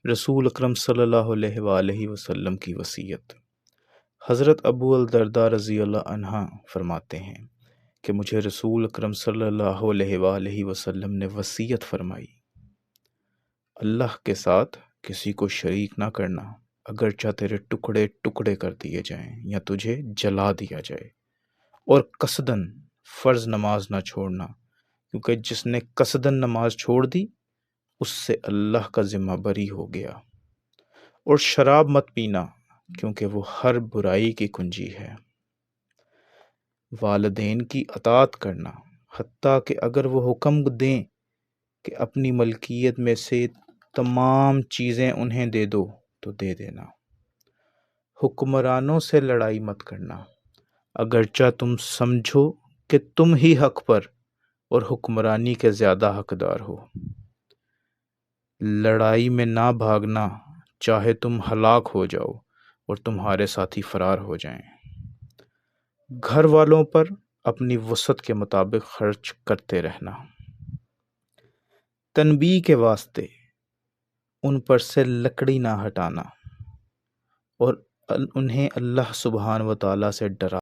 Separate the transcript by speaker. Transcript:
Speaker 1: رسول اکرم صلی اللہ علیہ وآلہ وسلم کی وصیت۔ حضرت ابو الدرداء رضی اللہ عنہ فرماتے ہیں کہ مجھے رسول اکرم صلی اللہ علیہ وآلہ وسلم نے وصیت فرمائی، اللہ کے ساتھ کسی کو شریک نہ کرنا، اگرچہ تیرے ٹکڑے ٹکڑے کر دیے جائیں یا تجھے جلا دیا جائے، اور قصداً فرض نماز نہ چھوڑنا، کیونکہ جس نے قصداً نماز چھوڑ دی اس سے اللہ کا ذمہ بری ہو گیا، اور شراب مت پینا کیونکہ وہ ہر برائی کی کنجی ہے، والدین کی اطاعت کرنا حتیٰ کہ اگر وہ حکم دیں کہ اپنی ملکیت میں سے تمام چیزیں انہیں دے دو تو دے دینا، حکمرانوں سے لڑائی مت کرنا اگرچہ تم سمجھو کہ تم ہی حق پر اور حکمرانی کے زیادہ حقدار ہو، لڑائی میں نہ بھاگنا چاہے تم ہلاک ہو جاؤ اور تمہارے ساتھی فرار ہو جائیں، گھر والوں پر اپنی وسعت کے مطابق خرچ کرتے رہنا، تنبیہ کے واسطے ان پر سے لکڑی نہ ہٹانا، اور انہیں اللہ سبحانہ و تعالیٰ سے ڈرا